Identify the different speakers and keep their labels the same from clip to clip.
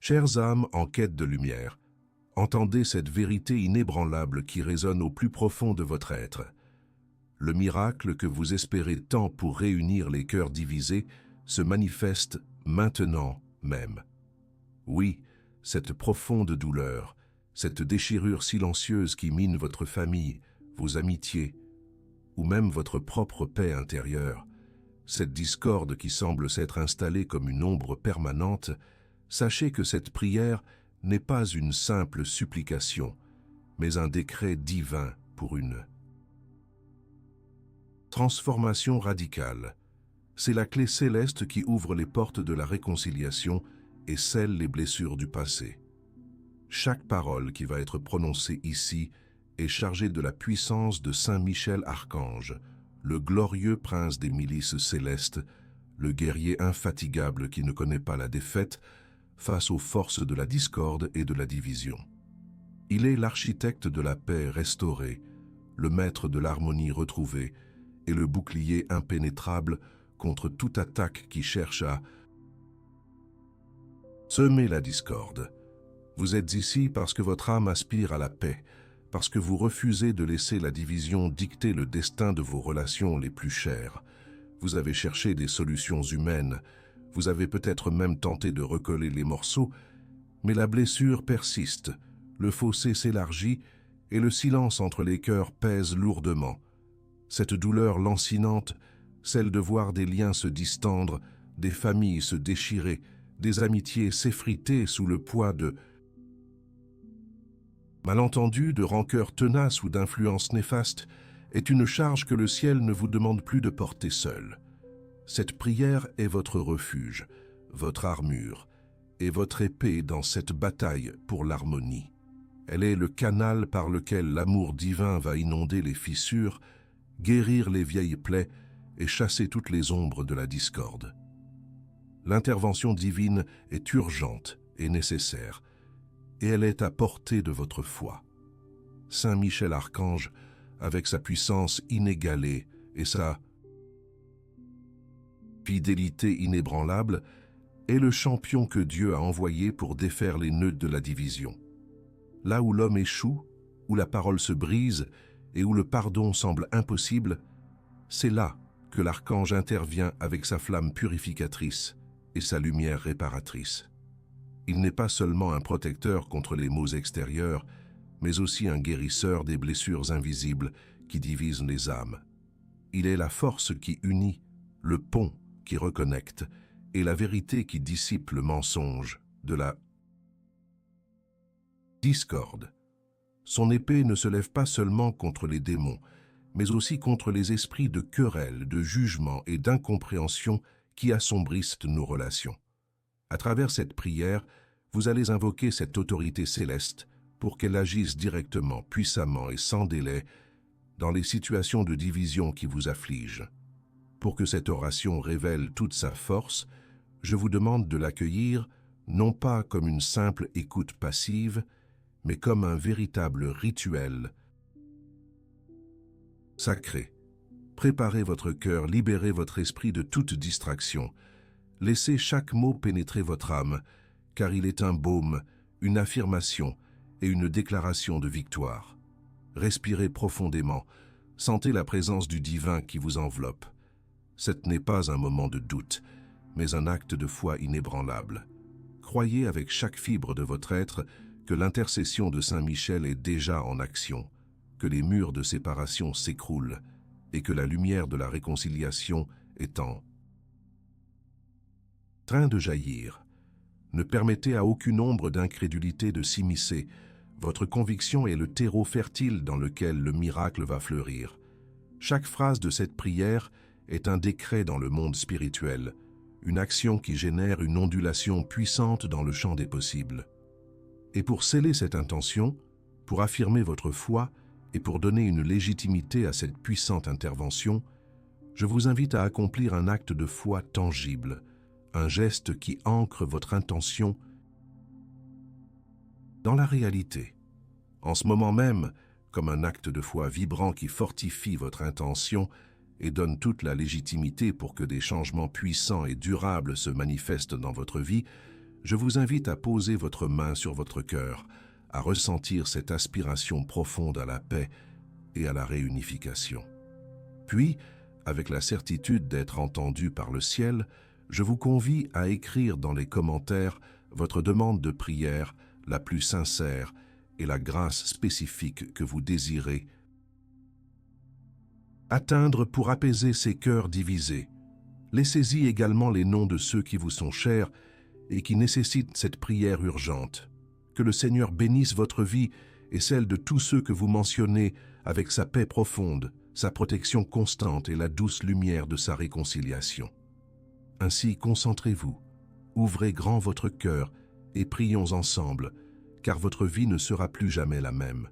Speaker 1: Chères âmes en quête de lumière, entendez cette vérité inébranlable qui résonne au plus profond de votre être. Le miracle que vous espérez tant pour réunir les cœurs divisés se manifeste maintenant même. Oui, cette profonde douleur, cette déchirure silencieuse qui mine votre famille, vos amitiés, ou même votre propre paix intérieure, cette discorde qui semble s'être installée comme une ombre permanente, sachez que cette prière n'est pas une simple supplication, mais un décret divin pour une transformation radicale. C'est la clé céleste qui ouvre les portes de la réconciliation et scelle les blessures du passé. Chaque parole qui va être prononcée ici est chargée de la puissance de Saint Michel Archange, le glorieux prince des milices célestes, le guerrier infatigable qui ne connaît pas la défaite face aux forces de la discorde et de la division. Il est l'architecte de la paix restaurée, le maître de l'harmonie retrouvée et le bouclier impénétrable contre toute attaque qui cherche à semer la discorde. Vous êtes ici parce que votre âme aspire à la paix, parce que vous refusez de laisser la division dicter le destin de vos relations les plus chères. Vous avez cherché des solutions humaines, vous avez peut-être même tenté de recoller les morceaux, mais la blessure persiste, le fossé s'élargit et le silence entre les cœurs pèse lourdement. Cette douleur lancinante, celle de voir des liens se distendre, des familles se déchirer, des amitiés s'effriter sous le poids de malentendus, de rancœurs tenaces ou d'influences néfastes, est une charge que le ciel ne vous demande plus de porter seul. Cette prière est votre refuge, votre armure et votre épée dans cette bataille pour l'harmonie. Elle est le canal par lequel l'amour divin va inonder les fissures, guérir les vieilles plaies et chasser toutes les ombres de la discorde. L'intervention divine est urgente et nécessaire, et elle est à portée de votre foi. Saint Michel Archange, avec sa puissance inégalée et sa fidélité inébranlable, est le champion que Dieu a envoyé pour défaire les nœuds de la division. Là où l'homme échoue, où la parole se brise et où le pardon semble impossible, c'est là que l'archange intervient avec sa flamme purificatrice et sa lumière réparatrice. Il n'est pas seulement un protecteur contre les maux extérieurs, mais aussi un guérisseur des blessures invisibles qui divisent les âmes. Il est la force qui unit, le pont qui reconnecte et la vérité qui dissipe le mensonge de la discorde. Son épée ne se lève pas seulement contre les démons, mais aussi contre les esprits de querelle, de jugement et d'incompréhension qui assombrissent nos relations. À travers cette prière, vous allez invoquer cette autorité céleste pour qu'elle agisse directement, puissamment et sans délai dans les situations de division qui vous affligent. Pour que cette oration révèle toute sa force, je vous demande de l'accueillir non pas comme une simple écoute passive, mais comme un véritable rituel sacré. Préparez votre cœur, libérez votre esprit de toute distraction. Laissez chaque mot pénétrer votre âme, car il est un baume, une affirmation et une déclaration de victoire. Respirez profondément, sentez la présence du divin qui vous enveloppe. Ce n'est pas un moment de doute, mais un acte de foi inébranlable. Croyez avec chaque fibre de votre être que l'intercession de Saint Michel est déjà en action, que les murs de séparation s'écroulent et que la lumière de la réconciliation est en train de jaillir. Ne permettez à aucune ombre d'incrédulité de s'immiscer. Votre conviction est le terreau fertile dans lequel le miracle va fleurir. Chaque phrase de cette prière est un décret dans le monde spirituel, une action qui génère une ondulation puissante dans le champ des possibles. Et pour sceller cette intention, pour affirmer votre foi et pour donner une légitimité à cette puissante intervention, je vous invite à accomplir un acte de foi tangible, un geste qui ancre votre intention dans la réalité. En ce moment même, comme un acte de foi vibrant qui fortifie votre intention et donne toute la légitimité pour que des changements puissants et durables se manifestent dans votre vie, je vous invite à poser votre main sur votre cœur, à ressentir cette aspiration profonde à la paix et à la réunification. Puis, avec la certitude d'être entendu par le ciel, je vous convie à écrire dans les commentaires votre demande de prière la plus sincère et la grâce spécifique que vous désirez atteindre pour apaiser ces cœurs divisés. Laissez-y également les noms de ceux qui vous sont chers et qui nécessitent cette prière urgente. Que le Seigneur bénisse votre vie et celle de tous ceux que vous mentionnez avec sa paix profonde, sa protection constante et la douce lumière de sa réconciliation. Ainsi, concentrez-vous, ouvrez grand votre cœur et prions ensemble, car votre vie ne sera plus jamais la même.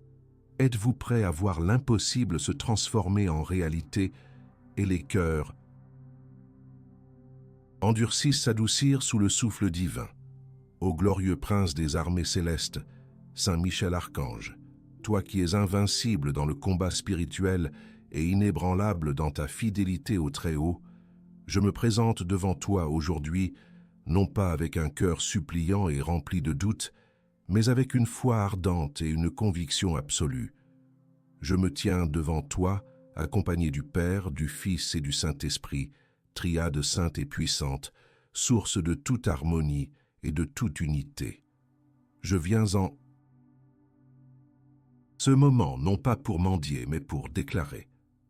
Speaker 1: Êtes-vous prêt à voir l'impossible se transformer en réalité et les cœurs endurcissent s'adoucir sous le souffle divin? Ô glorieux prince des armées célestes, Saint Michel Archange, toi qui es invincible dans le combat spirituel et inébranlable dans ta fidélité au Très-Haut, je me présente devant toi aujourd'hui, non pas avec un cœur suppliant et rempli de doutes, mais avec une foi ardente et une conviction absolue. Je me tiens devant toi, accompagné du Père, du Fils et du Saint-Esprit, triade sainte et puissante, source de toute harmonie et de toute unité. Je viens en ce moment, non pas pour mendier, mais pour déclarer,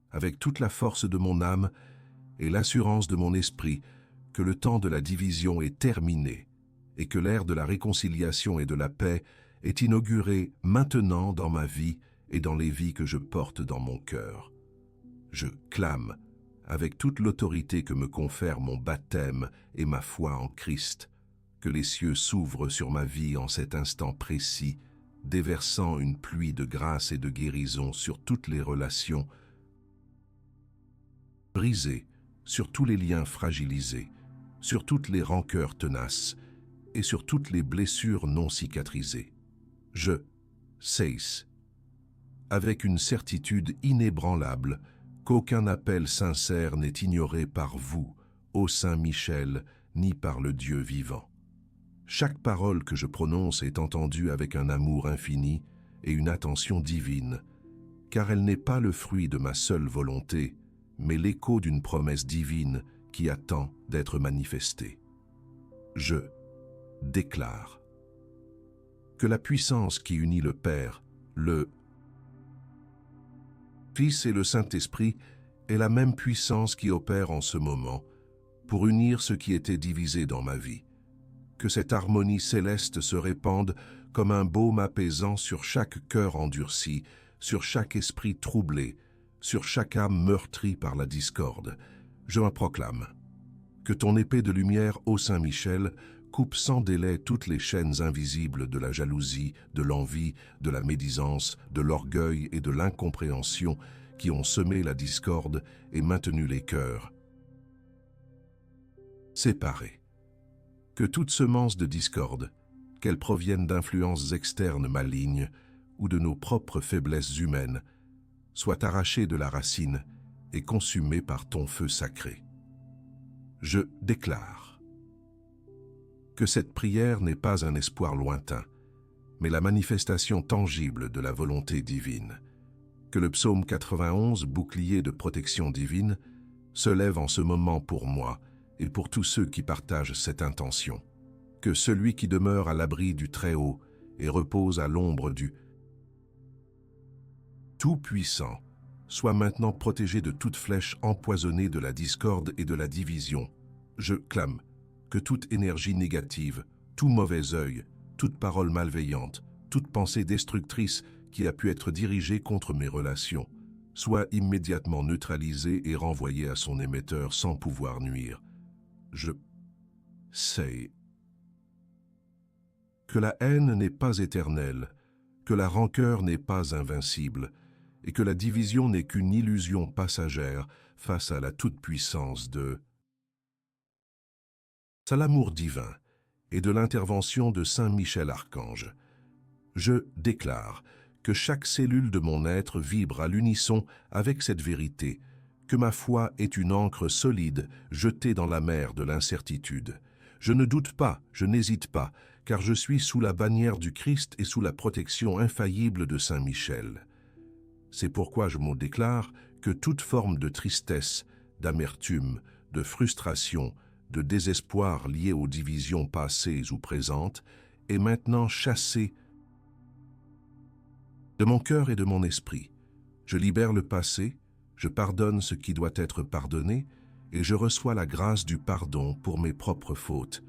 Speaker 1: avec toute la force de mon âme et l'assurance de mon esprit, que le temps de la division est terminé et que l'ère de la réconciliation et de la paix est inaugurée maintenant dans ma vie et dans les vies que je porte dans mon cœur. Je clame, avec toute l'autorité que me confère mon baptême et ma foi en Christ, que les cieux s'ouvrent sur ma vie en cet instant précis, déversant une pluie de grâce et de guérison sur toutes les relations brisées, sur tous les liens fragilisés, sur toutes les rancœurs tenaces et sur toutes les blessures non cicatrisées. Je sais, avec une certitude inébranlable, qu'aucun appel sincère n'est ignoré par vous, ô Saint Michel, ni par le Dieu vivant. Chaque parole que je prononce est entendue avec un amour infini et une attention divine, car elle n'est pas le fruit de ma seule volonté, mais l'écho d'une promesse divine qui attend d'être manifestée. Je déclare que la puissance qui unit le Père, le Fils et le Saint-Esprit est la même puissance qui opère en ce moment pour unir ce qui était divisé dans ma vie. Que cette harmonie céleste se répande comme un baume apaisant sur chaque cœur endurci, sur chaque esprit troublé, sur chaque âme meurtrie par la discorde. Je me proclame. Que ton épée de lumière, ô Saint Michel, coupe sans délai toutes les chaînes invisibles de la jalousie, de l'envie, de la médisance, de l'orgueil et de l'incompréhension qui ont semé la discorde et maintenu les cœurs séparés. Que toute semence de discorde, qu'elle provienne d'influences externes malignes ou de nos propres faiblesses humaines, soit arrachée de la racine et consumée par ton feu sacré. Je déclare que cette prière n'est pas un espoir lointain, mais la manifestation tangible de la volonté divine. Que le psaume 91, bouclier de protection divine, se lève en ce moment pour moi et pour tous ceux qui partagent cette intention. Que celui qui demeure à l'abri du Très-Haut et repose à l'ombre du Tout-Puissant soit maintenant protégé de toute flèche empoisonnée de la discorde et de la division. Je clame que toute énergie négative, tout mauvais œil, toute parole malveillante, toute pensée destructrice qui a pu être dirigée contre mes relations, soit immédiatement neutralisée et renvoyée à son émetteur sans pouvoir nuire. Je sais que la haine n'est pas éternelle, que la rancœur n'est pas invincible, et que la division n'est qu'une illusion passagère face à la toute-puissance de l'amour divin et de l'intervention de Saint Michel Archange. Je déclare que chaque cellule de mon être vibre à l'unisson avec cette vérité, que ma foi est une ancre solide jetée dans la mer de l'incertitude. Je ne doute pas, je n'hésite pas, car je suis sous la bannière du Christ et sous la protection infaillible de Saint Michel. C'est pourquoi je me déclare que toute forme de tristesse, d'amertume, de frustration, de désespoir liée aux divisions passées ou présentes est maintenant chassée de mon cœur et de mon esprit. Je libère le passé, je pardonne ce qui doit être pardonné et je reçois la grâce du pardon pour mes propres fautes.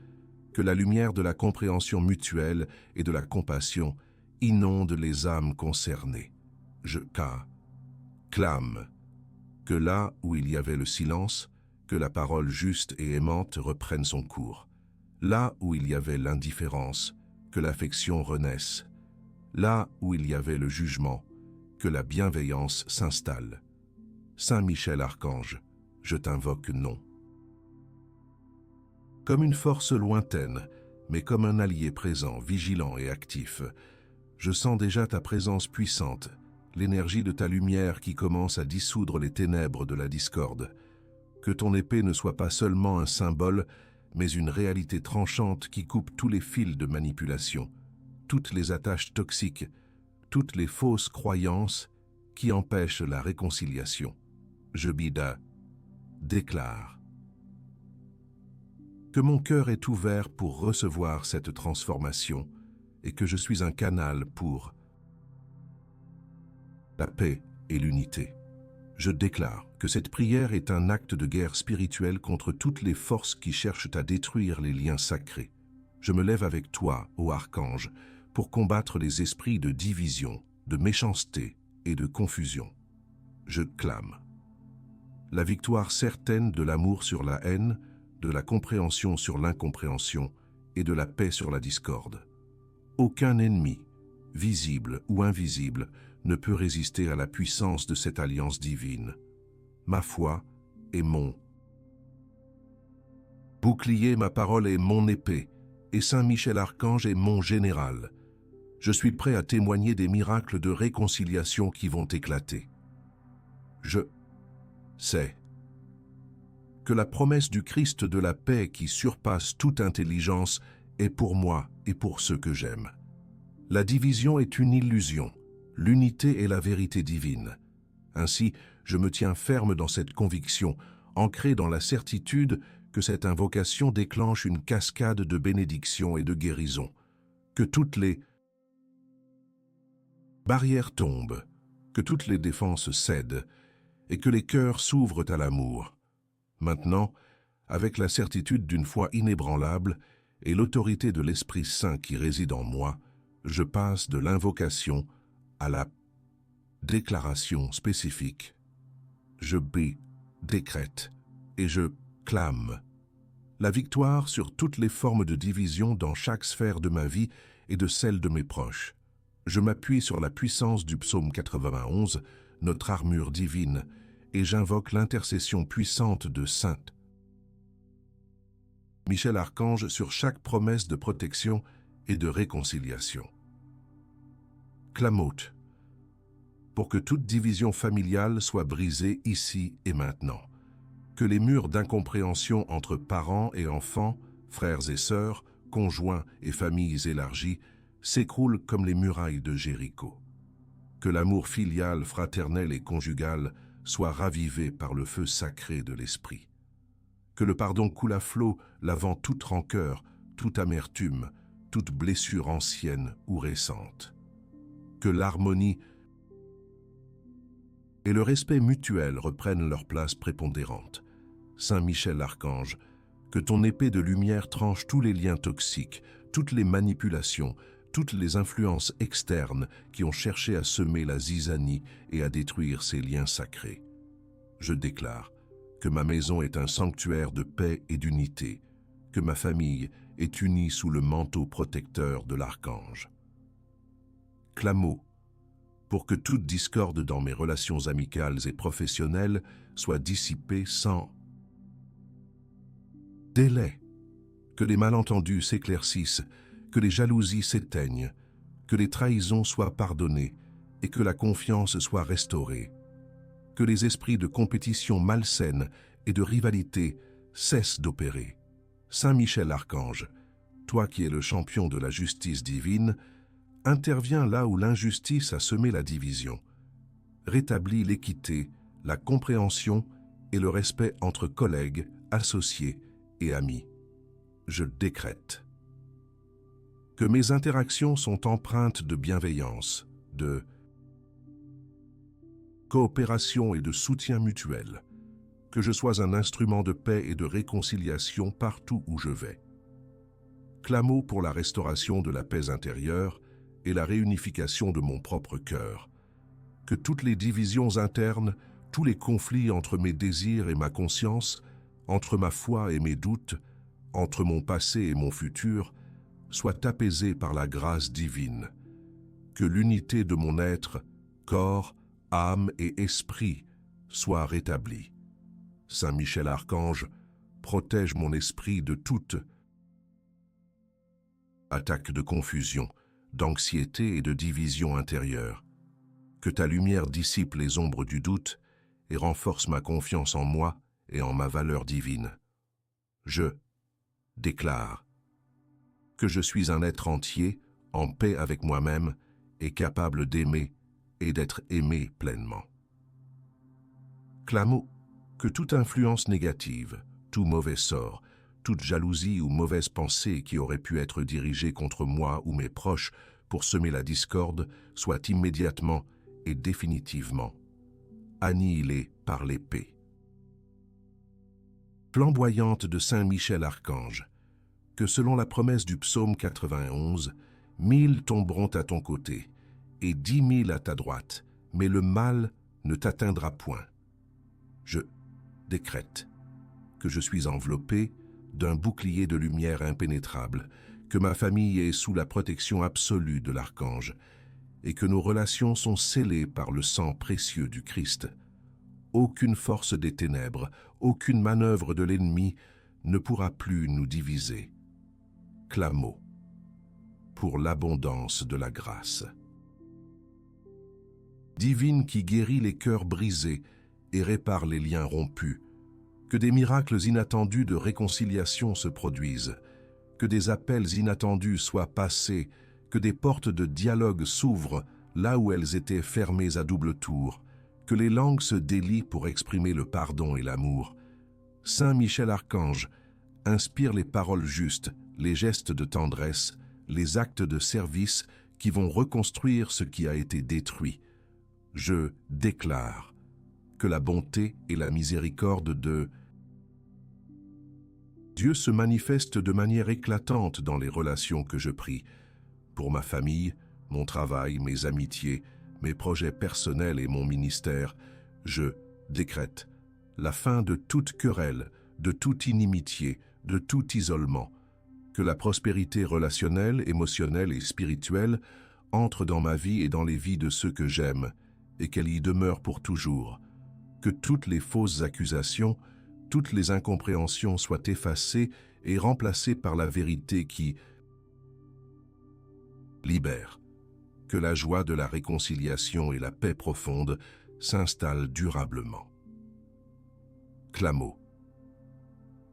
Speaker 1: Que la lumière de la compréhension mutuelle et de la compassion inonde les âmes concernées. Je clame que là où il y avait le silence, que la parole juste et aimante reprenne son cours. Là où il y avait l'indifférence, que l'affection renaisse. Là où il y avait le jugement, que la bienveillance s'installe. Saint Michel Archange, je t'invoque non. Comme une force lointaine, mais comme un allié présent, vigilant et actif, je sens déjà ta présence puissante, l'énergie de ta lumière qui commence à dissoudre les ténèbres de la discorde. Que ton épée ne soit pas seulement un symbole, mais une réalité tranchante qui coupe tous les fils de manipulation, toutes les attaches toxiques, toutes les fausses croyances qui empêchent la réconciliation. Je déclare que mon cœur est ouvert pour recevoir cette transformation et que je suis un canal pour la paix et l'unité. Je déclare que cette prière est un acte de guerre spirituelle contre toutes les forces qui cherchent à détruire les liens sacrés. Je me lève avec toi, ô Archange, pour combattre les esprits de division, de méchanceté et de confusion. Je clame la victoire certaine de l'amour sur la haine, de la compréhension sur l'incompréhension et de la paix sur la discorde. Aucun ennemi, visible ou invisible, ne peut résister à la puissance de cette alliance divine. Ma foi est mon bouclier, ma parole est mon épée, et Saint Michel Archange est mon général. Je suis prêt à témoigner des miracles de réconciliation qui vont éclater. Je sais que la promesse du Christ de la paix qui surpasse toute intelligence est pour moi et pour ceux que j'aime. La division est une illusion, l'unité est la vérité divine. Ainsi, je me tiens ferme dans cette conviction, ancrée dans la certitude que cette invocation déclenche une cascade de bénédictions et de guérisons, que toutes les barrières tombent, que toutes les défenses cèdent, et que les cœurs s'ouvrent à l'amour. Maintenant, avec la certitude d'une foi inébranlable et l'autorité de l'Esprit Saint qui réside en moi, je passe de l'invocation à la déclaration spécifique. Je décrète et je clame la victoire sur toutes les formes de division dans chaque sphère de ma vie et de celle de mes proches. Je m'appuie sur la puissance du psaume 91, notre armure divine, et j'invoque l'intercession puissante de Saint Michel Archange sur chaque promesse de protection et de réconciliation. Clamote, pour que toute division familiale soit brisée ici et maintenant. Que les murs d'incompréhension entre parents et enfants, frères et sœurs, conjoints et familles élargies s'écroulent comme les murailles de Jéricho. Que l'amour filial, fraternel et conjugal soit ravivé par le feu sacré de l'Esprit. Que le pardon coule à flot, lavant toute rancœur, toute amertume, toute blessure ancienne ou récente. Que l'harmonie et le respect mutuel reprennent leur place prépondérante. Saint Michel Archange, que ton épée de lumière tranche tous les liens toxiques, toutes les manipulations, toutes les influences externes qui ont cherché à semer la zizanie et à détruire ces liens sacrés. Je déclare que ma maison est un sanctuaire de paix et d'unité, que ma famille est unie sous le manteau protecteur de l'Archange. Clamo, pour que toute discorde dans mes relations amicales et professionnelles soit dissipée sans délai, que les malentendus s'éclaircissent, que les jalousies s'éteignent, que les trahisons soient pardonnées et que la confiance soit restaurée, que les esprits de compétition malsaine et de rivalité cessent d'opérer. Saint Michel Archange, toi qui es le champion de la justice divine, interviens là où l'injustice a semé la division. Rétablis l'équité, la compréhension et le respect entre collègues, associés et amis. Je décrète que mes interactions sont empreintes de bienveillance, de coopération et de soutien mutuel, que je sois un instrument de paix et de réconciliation partout où je vais. Clamons pour la restauration de la paix intérieure et la réunification de mon propre cœur. Que toutes les divisions internes, tous les conflits entre mes désirs et ma conscience, entre ma foi et mes doutes, entre mon passé et mon futur, soient apaisés par la grâce divine. Que l'unité de mon être, corps, âme et esprit soit rétablie. Saint Michel Archange, protège mon esprit de toute attaque de confusion, d'anxiété et de division intérieure. Que ta lumière dissipe les ombres du doute et renforce ma confiance en moi et en ma valeur divine. Je déclare que je suis un être entier, en paix avec moi-même et capable d'aimer et d'être aimé pleinement. Clamons que toute influence négative, tout mauvais sort, toute jalousie ou mauvaise pensée qui aurait pu être dirigée contre moi ou mes proches pour semer la discorde soit immédiatement et définitivement annihilée par l'épée. Flamboyante de Saint Michel Archange, que selon la promesse du psaume 91, 1000 tomberont à ton côté et 10 000 à ta droite, mais le mal ne t'atteindra point. Je décrète que je suis enveloppé d'un bouclier de lumière impénétrable, que ma famille est sous la protection absolue de l'Archange et que nos relations sont scellées par le sang précieux du Christ. Aucune force des ténèbres, aucune manœuvre de l'ennemi ne pourra plus nous diviser. Clamons pour l'abondance de la grâce divine qui guérit les cœurs brisés et répare les liens rompus, que des miracles inattendus de réconciliation se produisent, que des appels inattendus soient passés, que des portes de dialogue s'ouvrent là où elles étaient fermées à double tour, que les langues se délient pour exprimer le pardon et l'amour. Saint Michel Archange, inspire les paroles justes, les gestes de tendresse, les actes de service qui vont reconstruire ce qui a été détruit. Je déclare que la bonté et la miséricorde de Dieu se manifestent de manière éclatante dans les relations que je prie, pour ma famille, mon travail, mes amitiés, mes projets personnels et mon ministère. Je décrète la fin de toute querelle, de toute inimitié, de tout isolement, que la prospérité relationnelle, émotionnelle et spirituelle entre dans ma vie et dans les vies de ceux que j'aime, et qu'elle y demeure pour toujours, que toutes les fausses accusations, toutes les incompréhensions soient effacées et remplacées par la vérité qui libère, que la joie de la réconciliation et la paix profonde s'installent durablement. Clamons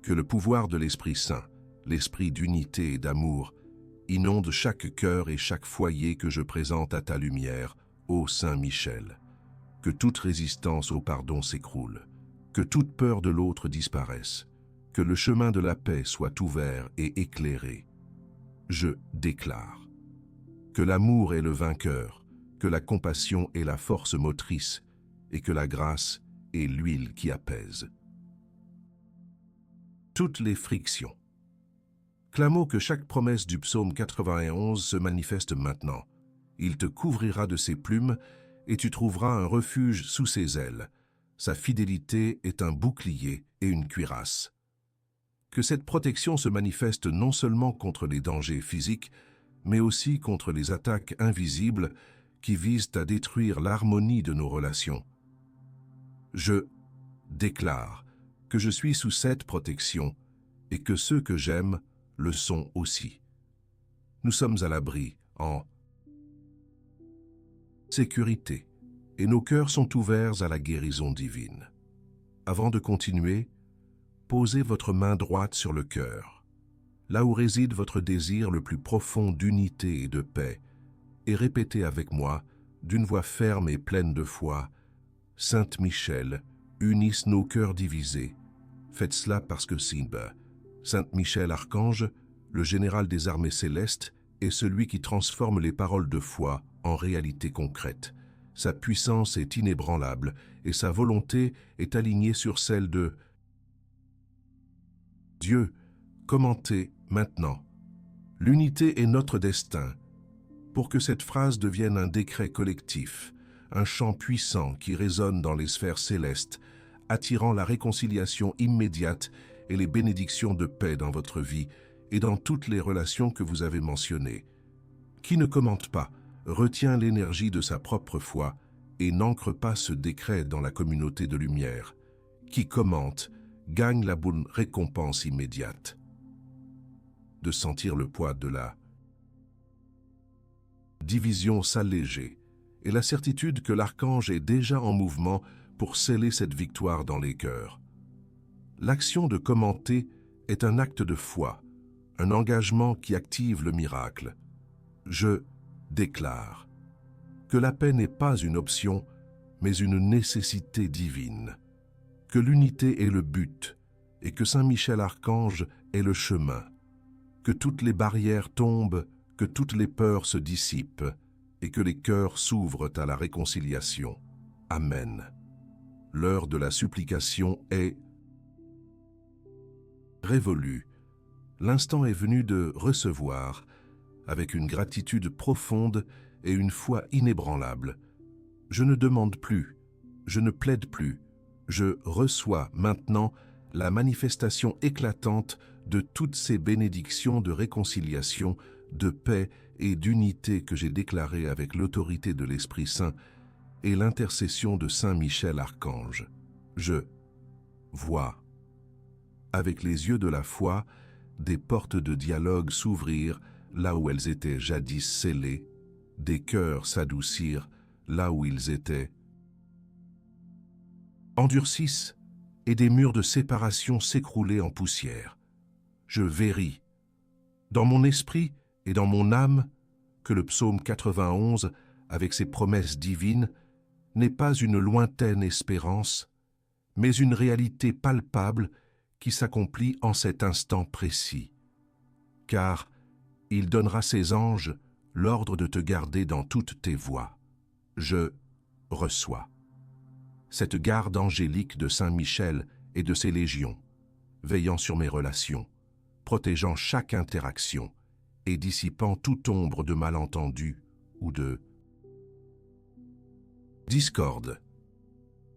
Speaker 1: que le pouvoir de l'Esprit Saint, l'esprit d'unité et d'amour, inonde chaque cœur et chaque foyer que je présente à ta lumière, ô Saint Michel. Que toute résistance au pardon s'écroule, que toute peur de l'autre disparaisse, que le chemin de la paix soit ouvert et éclairé. Je déclare que l'amour est le vainqueur, que la compassion est la force motrice et que la grâce est l'huile qui apaise. Toutes les frictions. Clamons que chaque promesse du psaume 91 se manifeste maintenant. Il te couvrira de ses plumes et tu trouveras un refuge sous ses ailes. Sa fidélité est un bouclier et une cuirasse. Que cette protection se manifeste non seulement contre les dangers physiques, mais aussi contre les attaques invisibles qui visent à détruire l'harmonie de nos relations. Je déclare que je suis sous cette protection et que ceux que j'aime le sont aussi. Nous sommes à l'abri, en sécurité, et nos cœurs sont ouverts à la guérison divine. Avant de continuer, posez votre main droite sur le cœur. là où réside votre désir le plus profond d'unité et de paix, et répétez avec moi, d'une voix ferme et pleine de foi, « Sainte Michel, unisse nos cœurs divisés. » Faites cela parce que Simba, Saint Michel Archange, le général des armées célestes, est celui qui transforme les paroles de foi en réalité concrète. Sa puissance est inébranlable et sa volonté est alignée sur celle de Dieu. Commentez maintenant. L'unité est notre destin. Pour que cette phrase devienne un décret collectif, un chant puissant qui résonne dans les sphères célestes, attirant la réconciliation immédiate et les bénédictions de paix dans votre vie et dans toutes les relations que vous avez mentionnées. Qui ne commente pas, retient l'énergie de sa propre foi et n'ancre pas ce décret dans la communauté de lumière. Qui commente, gagne la bonne récompense immédiate. De sentir le poids de la division s'alléger et la certitude que l'archange est déjà en mouvement pour sceller cette victoire dans les cœurs. L'action de commenter est un acte de foi, un engagement qui active le miracle. Je déclare que la paix n'est pas une option, mais une nécessité divine, que l'unité est le but et que Saint Michel Archange est le chemin, que toutes les barrières tombent, que toutes les peurs se dissipent et que les cœurs s'ouvrent à la réconciliation. Amen. L'heure de la supplication est révolue. L'instant est venu de recevoir, avec une gratitude profonde et une foi inébranlable. Je ne demande plus, je ne plaide plus, je reçois maintenant la manifestation éclatante de toutes ces bénédictions de réconciliation, de paix et d'unité que j'ai déclarées avec l'autorité de l'Esprit Saint et l'intercession de Saint Michel Archange. Je vois, avec les yeux de la foi, des portes de dialogue s'ouvrir là où elles étaient jadis scellées, des cœurs s'adoucir là où ils étaient, endurcissent et des murs de séparation s'écrouler en poussière. Je verrai, dans mon esprit et dans mon âme, que le psaume 91, avec ses promesses divines, n'est pas une lointaine espérance, mais une réalité palpable qui s'accomplit en cet instant précis. Car il donnera ses anges l'ordre de te garder dans toutes tes voies. Je reçois cette garde angélique de Saint Michel et de ses légions, veillant sur mes relations, protégeant chaque interaction et dissipant toute ombre de malentendu ou de discorde.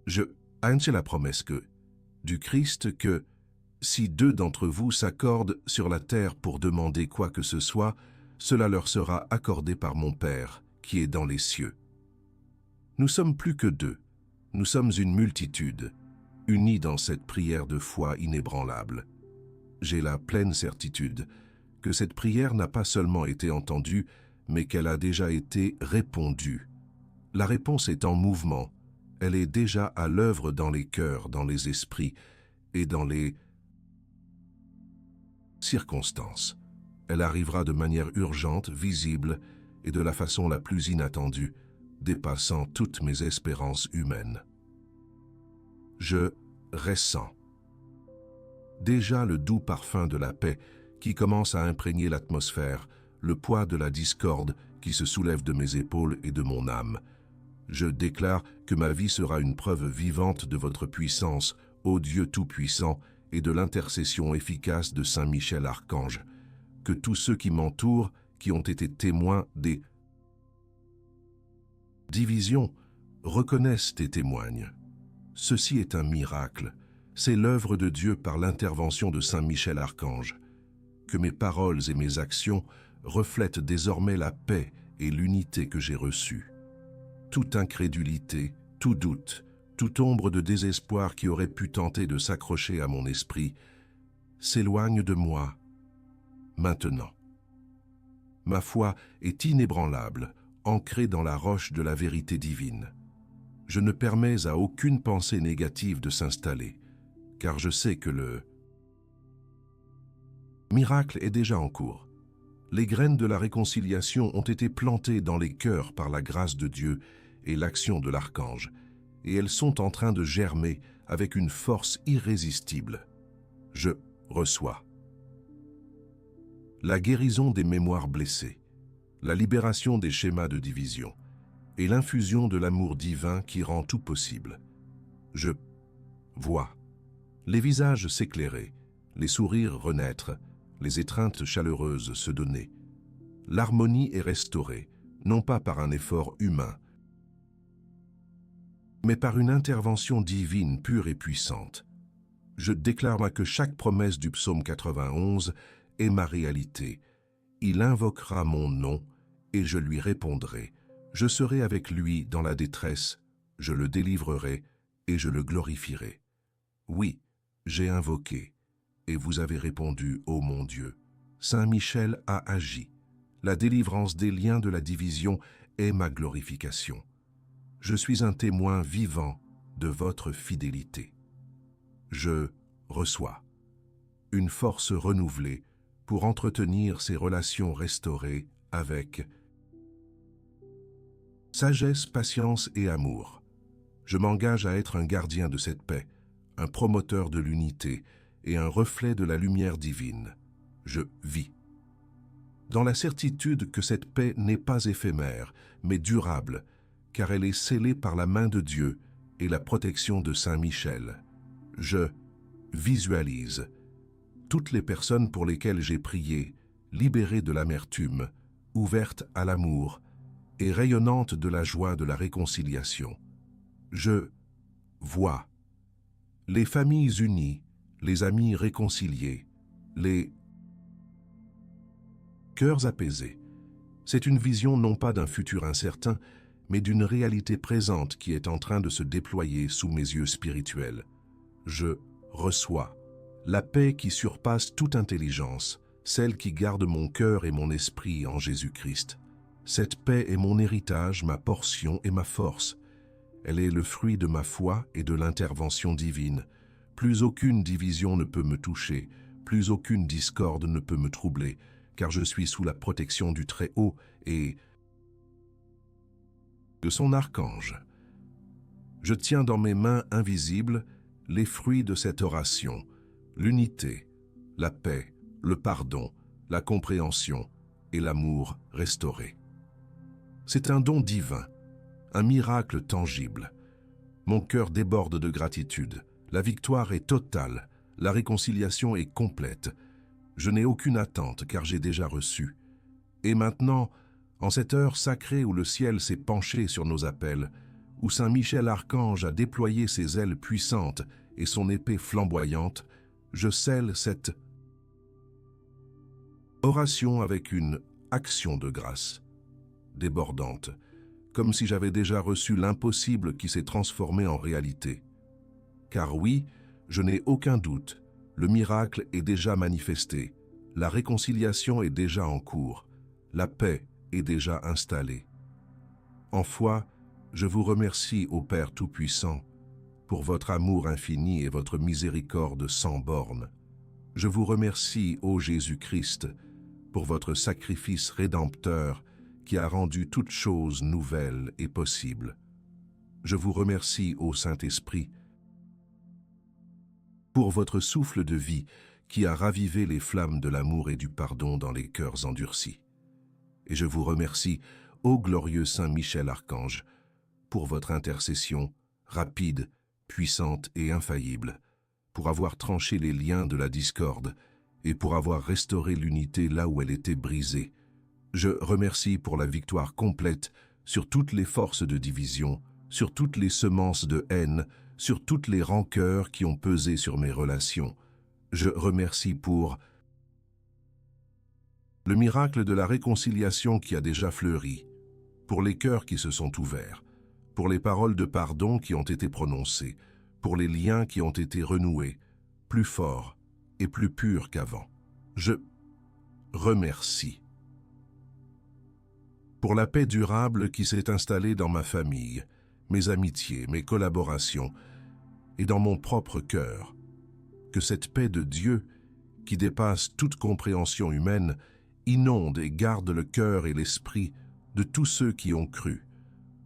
Speaker 1: Je annonce la promesse du Christ que si deux d'entre vous s'accordent sur la terre pour demander quoi que ce soit, cela leur sera accordé par mon Père qui est dans les cieux. Nous sommes plus que deux, nous sommes une multitude, unis dans cette prière de foi inébranlable. J'ai la pleine certitude que cette prière n'a pas seulement été entendue, mais qu'elle a déjà été répondue. La réponse est en mouvement, elle est déjà à l'œuvre dans les cœurs, dans les esprits et dans les circonstances. Elle arrivera de manière urgente, visible et de la façon la plus inattendue, dépassant toutes mes espérances humaines. Je ressens déjà le doux parfum de la paix qui commence à imprégner l'atmosphère, le poids de la discorde qui se soulève de mes épaules et de mon âme. Je déclare que ma vie sera une preuve vivante de votre puissance, ô Dieu Tout-Puissant, et de l'intercession efficace de Saint Michel Archange. Que tous ceux qui m'entourent, qui ont été témoins des divisions, reconnaissent et témoignent. Ceci est un miracle. C'est l'œuvre de Dieu par l'intervention de Saint Michel Archange. Que mes paroles et mes actions reflètent désormais la paix et l'unité que j'ai reçue. Toute incrédulité, tout doute, toute ombre de désespoir qui aurait pu tenter de s'accrocher à mon esprit, s'éloigne de moi maintenant. Ma foi est inébranlable, ancrée dans la roche de la vérité divine. Je ne permets à aucune pensée négative de s'installer, car je sais que le Miracle est déjà en cours. Les graines de la réconciliation ont été plantées dans les cœurs par la grâce de Dieu et l'action de l'archange, et elles sont en train de germer avec une force irrésistible. Je reçois. La guérison des mémoires blessées, la libération des schémas de division et l'infusion de l'amour divin qui rend tout possible. Je vois. Les visages s'éclairer, les sourires renaître, les étreintes chaleureuses se donner. L'harmonie est restaurée, non pas par un effort humain, mais par une intervention divine pure et puissante. Je déclare que chaque promesse du psaume 91 est ma réalité. Il invoquera mon nom et je lui répondrai. Je serai avec lui dans la détresse, je le délivrerai et je le glorifierai. Oui, j'ai invoqué, et vous avez répondu, ô mon Dieu. Saint Michel a agi. La délivrance des liens de la division est ma glorification. Je suis un témoin vivant de votre fidélité. Je reçois une force renouvelée pour entretenir ces relations restaurées avec sagesse, patience et amour. Je m'engage à être un gardien de cette paix, un promoteur de l'unité et un reflet de la lumière divine. Je vis. Dans la certitude que cette paix n'est pas éphémère, mais durable, car elle est scellée par la main de Dieu et la protection de Saint Michel. Je visualise toutes les personnes pour lesquelles j'ai prié, libérées de l'amertume, ouvertes à l'amour et rayonnantes de la joie de la réconciliation. Je vois les familles unies, les amis réconciliés, les cœurs apaisés. C'est une vision non pas d'un futur incertain, mais d'une réalité présente qui est en train de se déployer sous mes yeux spirituels. Je reçois la paix qui surpasse toute intelligence, celle qui garde mon cœur et mon esprit en Jésus-Christ. Cette paix est mon héritage, ma portion et ma force. Elle est le fruit de ma foi et de l'intervention divine. Plus aucune division ne peut me toucher, plus aucune discorde ne peut me troubler, car je suis sous la protection du Très-Haut et de son archange. Je tiens dans mes mains invisibles les fruits de cette oration, l'unité, la paix, le pardon, la compréhension et l'amour restauré. C'est un don divin, un miracle tangible. Mon cœur déborde de gratitude. La victoire est totale, la réconciliation est complète. Je n'ai aucune attente car j'ai déjà reçu. Et maintenant, en cette heure sacrée où le ciel s'est penché sur nos appels, où Saint Michel Archange a déployé ses ailes puissantes et son épée flamboyante, je scelle cette oration avec une action de grâce, débordante, comme si j'avais déjà reçu l'impossible qui s'est transformé en réalité. Car oui, je n'ai aucun doute, le miracle est déjà manifesté, la réconciliation est déjà en cours, la paix est déjà installée. En foi, je vous remercie, ô Père Tout-Puissant, pour votre amour infini et votre miséricorde sans bornes. Je vous remercie, ô Jésus-Christ, pour votre sacrifice rédempteur qui a rendu toutes choses nouvelles et possibles. Je vous remercie, ô Saint-Esprit, pour votre souffle de vie qui a ravivé les flammes de l'amour et du pardon dans les cœurs endurcis. Et je vous remercie, ô glorieux Saint Michel Archange, pour votre intercession rapide, puissante et infaillible, pour avoir tranché les liens de la discorde et pour avoir restauré l'unité là où elle était brisée. Je remercie pour la victoire complète sur toutes les forces de division, sur toutes les semences de haine, sur toutes les rancœurs qui ont pesé sur mes relations. Je remercie pour le miracle de la réconciliation qui a déjà fleuri, pour les cœurs qui se sont ouverts, pour les paroles de pardon qui ont été prononcées, pour les liens qui ont été renoués, plus forts et plus purs qu'avant. Je remercie pour la paix durable qui s'est installée dans ma famille, mes amitiés, mes collaborations et dans mon propre cœur. Que cette paix de Dieu, qui dépasse toute compréhension humaine, inonde et garde le cœur et l'esprit de tous ceux qui ont cru,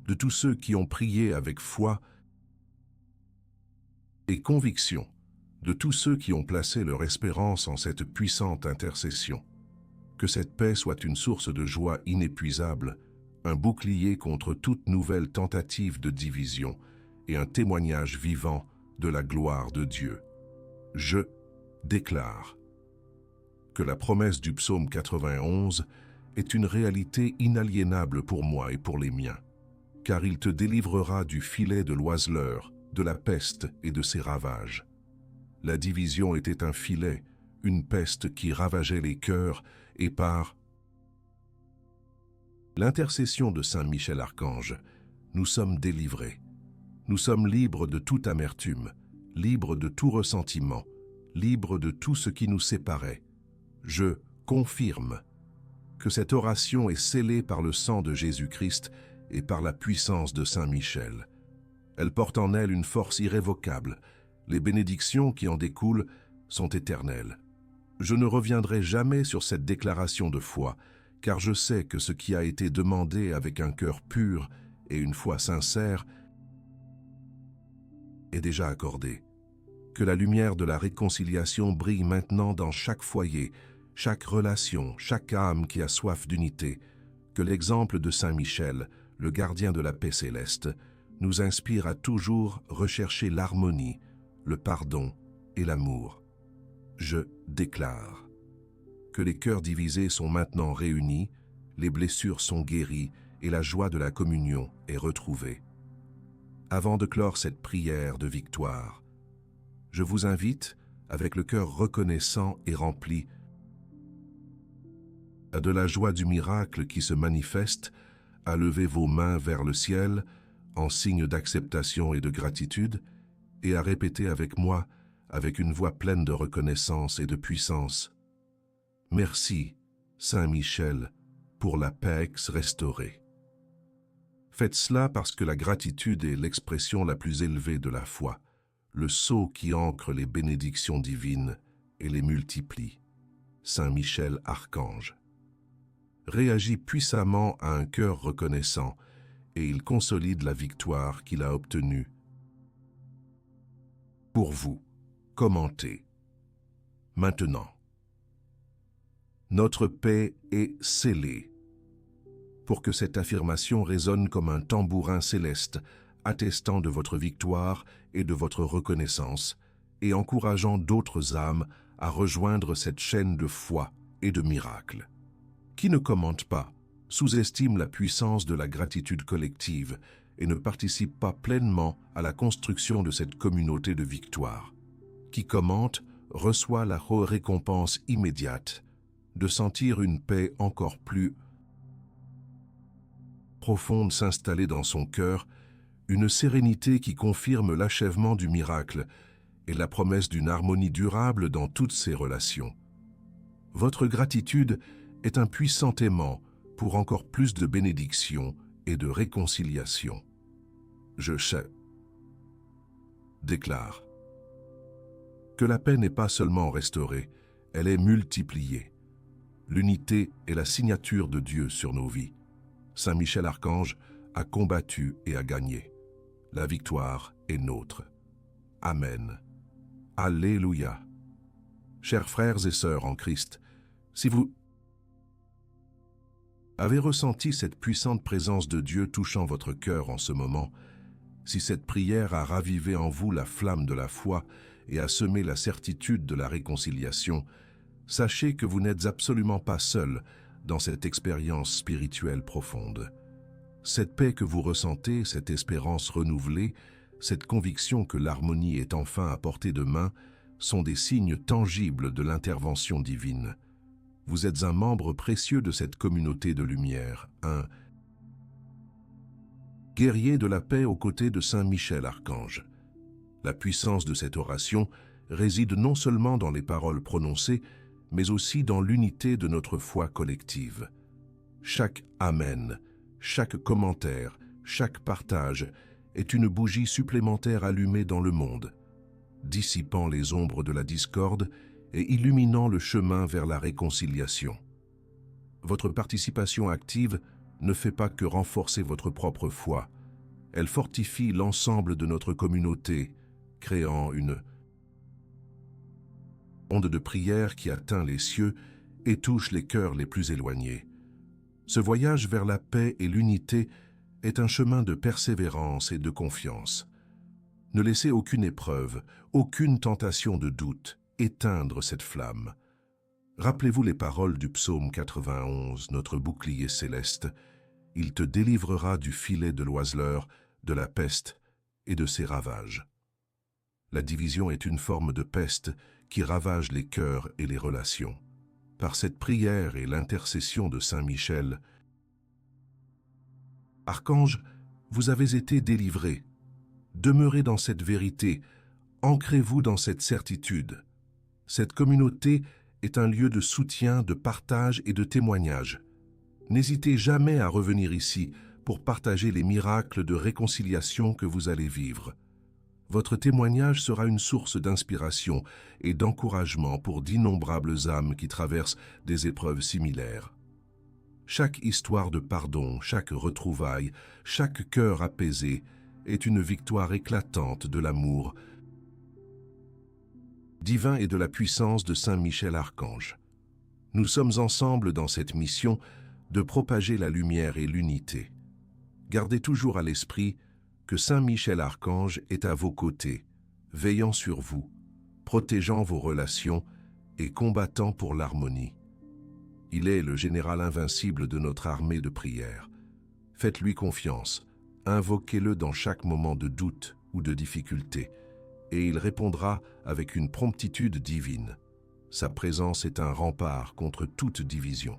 Speaker 1: de tous ceux qui ont prié avec foi et conviction, de tous ceux qui ont placé leur espérance en cette puissante intercession. Que cette paix soit une source de joie inépuisable, un bouclier contre toute nouvelle tentative de division et un témoignage vivant de la gloire de Dieu. Je déclare que la promesse du psaume 91 est une réalité inaliénable pour moi et pour les miens, car il te délivrera du filet de l'oiseleur, de la peste et de ses ravages. La division était un filet, une peste qui ravageait les cœurs, et par l'intercession de Saint Michel Archange, nous sommes délivrés. Nous sommes libres de toute amertume, libres de tout ressentiment, libres de tout ce qui nous séparait. Je confirme que cette oration est scellée par le sang de Jésus-Christ et par la puissance de Saint Michel. Elle porte en elle une force irrévocable. Les bénédictions qui en découlent sont éternelles. Je ne reviendrai jamais sur cette déclaration de foi, car je sais que ce qui a été demandé avec un cœur pur et une foi sincère est déjà accordé. Que la lumière de la réconciliation brille maintenant dans chaque foyer, chaque relation, chaque âme qui a soif d'unité. Que l'exemple de Saint Michel, le gardien de la paix céleste, nous inspire à toujours rechercher l'harmonie, le pardon et l'amour. Je déclare que les cœurs divisés sont maintenant réunis, les blessures sont guéries et la joie de la communion est retrouvée. Avant de clore cette prière de victoire, je vous invite, avec le cœur reconnaissant et rempli de la joie du miracle qui se manifeste, à lever vos mains vers le ciel en signe d'acceptation et de gratitude, et à répéter avec moi, avec une voix pleine de reconnaissance et de puissance: Merci, Saint Michel, pour la paix restaurée. Faites cela parce que la gratitude est l'expression la plus élevée de la foi, le sceau qui ancre les bénédictions divines et les multiplie. Saint Michel Archange réagit puissamment à un cœur reconnaissant et il consolide la victoire qu'il a obtenue. Pour vous, commentez. Maintenant, notre paix est scellée. Pour que cette affirmation résonne comme un tambourin céleste, attestant de votre victoire et de votre reconnaissance, et encourageant d'autres âmes à rejoindre cette chaîne de foi et de miracles. Qui ne commente pas, sous-estime la puissance de la gratitude collective et ne participe pas pleinement à la construction de cette communauté de victoire. Qui commente reçoit la récompense immédiate de sentir une paix encore plus profonde s'installer dans son cœur, une sérénité qui confirme l'achèvement du miracle et la promesse d'une harmonie durable dans toutes ses relations. Votre gratitude est un puissant aimant pour encore plus de bénédictions et de réconciliation. Je déclare que la paix n'est pas seulement restaurée, elle est multipliée. L'unité est la signature de Dieu sur nos vies. Saint Michel Archange a combattu et a gagné. La victoire est nôtre. Amen. Alléluia. Chers frères et sœurs en Christ, si vous avez ressenti cette puissante présence de Dieu touchant votre cœur en ce moment, si cette prière a ravivé en vous la flamme de la foi et a semé la certitude de la réconciliation, sachez que vous n'êtes absolument pas seul dans cette expérience spirituelle profonde. Cette paix que vous ressentez, cette espérance renouvelée, cette conviction que l'harmonie est enfin à portée de main, sont des signes tangibles de l'intervention divine. Vous êtes un membre précieux de cette communauté de lumière, un guerrier de la paix aux côtés de Saint Michel Archange. La puissance de cette oration réside non seulement dans les paroles prononcées, mais aussi dans l'unité de notre foi collective. Chaque Amen, chaque commentaire, chaque partage est une bougie supplémentaire allumée dans le monde, dissipant les ombres de la discorde et illuminant le chemin vers la réconciliation. Votre participation active ne fait pas que renforcer votre propre foi. Elle fortifie l'ensemble de notre communauté, créant une onde de prière qui atteint les cieux et touche les cœurs les plus éloignés. Ce voyage vers la paix et l'unité est un chemin de persévérance et de confiance. Ne laissez aucune épreuve, aucune tentation de doute éteindre cette flamme. Rappelez-vous les paroles du psaume 91, notre bouclier céleste. Il te délivrera du filet de l'oiseleur, de la peste et de ses ravages. La division est une forme de peste qui ravage les cœurs et les relations. Par cette prière et l'intercession de Saint Michel, Archange, vous avez été délivrés. Demeurez dans cette vérité, ancrez-vous dans cette certitude. Cette communauté est un lieu de soutien, de partage et de témoignage. N'hésitez jamais à revenir ici pour partager les miracles de réconciliation que vous allez vivre. Votre témoignage sera une source d'inspiration et d'encouragement pour d'innombrables âmes qui traversent des épreuves similaires. Chaque histoire de pardon, chaque retrouvaille, chaque cœur apaisé est une victoire éclatante de l'amour divin et de la puissance de Saint Michel Archange. Nous sommes ensemble dans cette mission de propager la lumière et l'unité. Gardez toujours à l'esprit que Saint Michel Archange est à vos côtés, veillant sur vous, protégeant vos relations et combattant pour l'harmonie. Il est le général invincible de notre armée de prière. Faites-lui confiance, invoquez-le dans chaque moment de doute ou de difficulté, et il répondra avec une promptitude divine. Sa présence est un rempart contre toute division.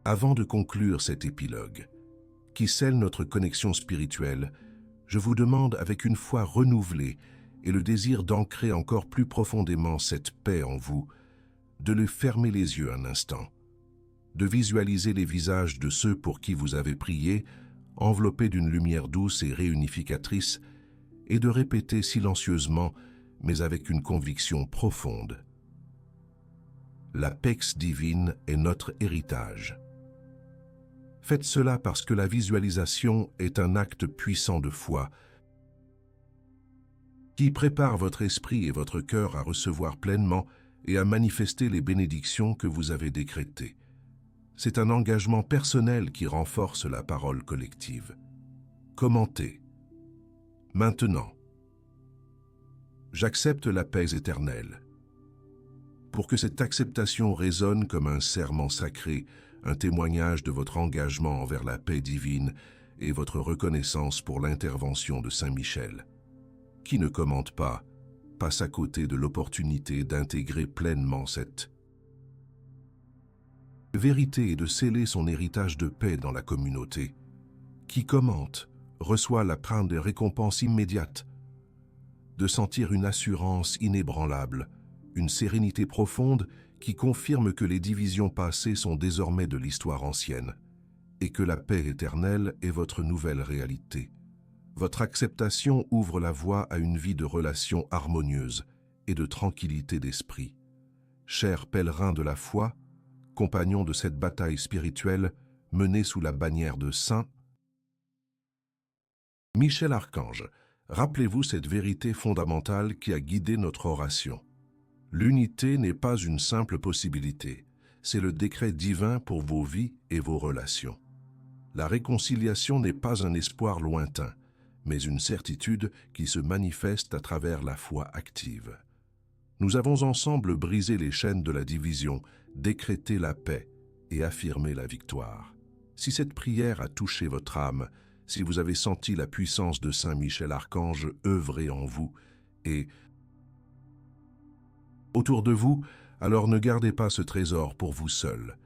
Speaker 1: Avant de conclure cet épilogue, qui scelle notre connexion spirituelle, je vous demande avec une foi renouvelée et le désir d'ancrer encore plus profondément cette paix en vous, de le fermer les yeux un instant, de visualiser les visages de ceux pour qui vous avez prié, enveloppés d'une lumière douce et réunificatrice, et de répéter silencieusement, mais avec une conviction profonde. La Pax divine est notre héritage. Faites cela parce que la visualisation est un acte puissant de foi qui prépare votre esprit et votre cœur à recevoir pleinement et à manifester les bénédictions que vous avez décrétées. C'est un engagement personnel qui renforce la parole collective. Commentez. Maintenant, j'accepte la paix éternelle. Pour que cette acceptation résonne comme un serment sacré, un témoignage de votre engagement envers la paix divine et votre reconnaissance pour l'intervention de Saint Michel. Qui ne commente pas, passe à côté de l'opportunité d'intégrer pleinement cette vérité et de sceller son héritage de paix dans la communauté. Qui commente reçoit la prime de récompense immédiate, de sentir une assurance inébranlable, une sérénité profonde qui confirme que les divisions passées sont désormais de l'histoire ancienne et que la paix éternelle est votre nouvelle réalité. Votre acceptation ouvre la voie à une vie de relations harmonieuses et de tranquillité d'esprit. Chers pèlerins de la foi, compagnons de cette bataille spirituelle menée sous la bannière de Saint Michel Archange, rappelez-vous cette vérité fondamentale qui a guidé notre oration. L'unité n'est pas une simple possibilité, c'est le décret divin pour vos vies et vos relations. La réconciliation n'est pas un espoir lointain, mais une certitude qui se manifeste à travers la foi active. Nous avons ensemble brisé les chaînes de la division, décrété la paix et affirmé la victoire. Si cette prière a touché votre âme, si vous avez senti la puissance de Saint Michel Archange œuvrer en vous et autour de vous, alors ne gardez pas ce trésor pour vous seul.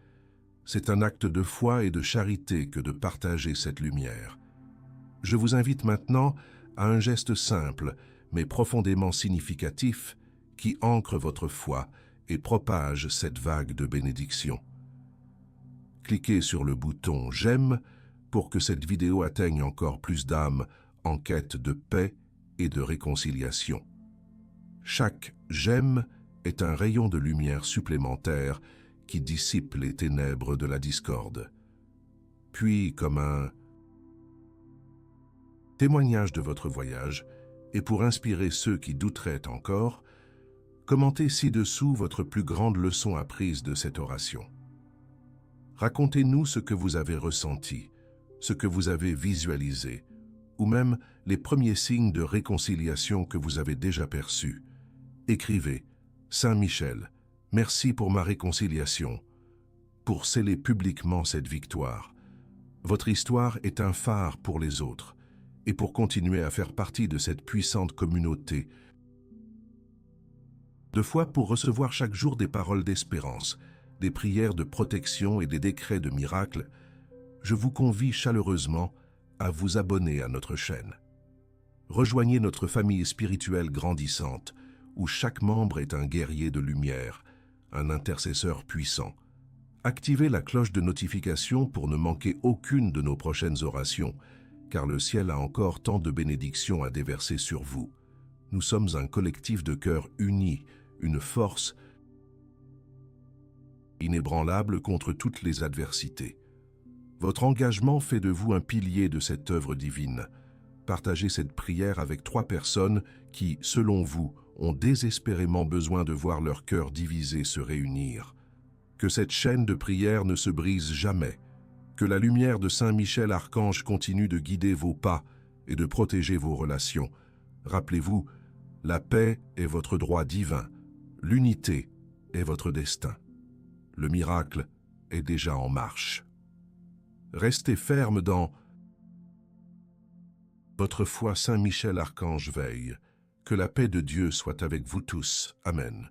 Speaker 1: C'est un acte de foi et de charité que de partager cette lumière. Je vous invite maintenant à un geste simple, mais profondément significatif, qui ancre votre foi et propage cette vague de bénédiction. Cliquez sur le bouton « J'aime » pour que cette vidéo atteigne encore plus d'âmes en quête de paix et de réconciliation. Chaque « j'aime » est un rayon de lumière supplémentaire qui dissipe les ténèbres de la discorde. Puis, comme un témoignage de votre voyage, et pour inspirer ceux qui douteraient encore, commentez ci-dessous votre plus grande leçon apprise de cette oration. Racontez-nous ce que vous avez ressenti, ce que vous avez visualisé, ou même les premiers signes de réconciliation que vous avez déjà perçus. Écrivez « Saint Michel, merci pour ma réconciliation », pour sceller publiquement cette victoire. Votre histoire est un phare pour les autres, et pour continuer à faire partie de cette puissante communauté. De foi pour recevoir chaque jour des paroles d'espérance, des prières de protection et des décrets de miracle, je vous convie chaleureusement à vous abonner à notre chaîne. Rejoignez notre famille spirituelle grandissante, où chaque membre est un guerrier de lumière, un intercesseur puissant. Activez la cloche de notification pour ne manquer aucune de nos prochaines orations, car le ciel a encore tant de bénédictions à déverser sur vous. Nous sommes un collectif de cœurs unis, une force inébranlable contre toutes les adversités. Votre engagement fait de vous un pilier de cette œuvre divine. Partagez cette prière avec 3 personnes qui, selon vous, ont désespérément besoin de voir leur cœur divisé se réunir. Que cette chaîne de prière ne se brise jamais. Que la lumière de Saint Michel Archange continue de guider vos pas et de protéger vos relations. Rappelez-vous, la paix est votre droit divin. L'unité est votre destin. Le miracle est déjà en marche. Restez ferme dans votre foi. Saint Michel Archange veille. Que la paix de Dieu soit avec vous tous. Amen.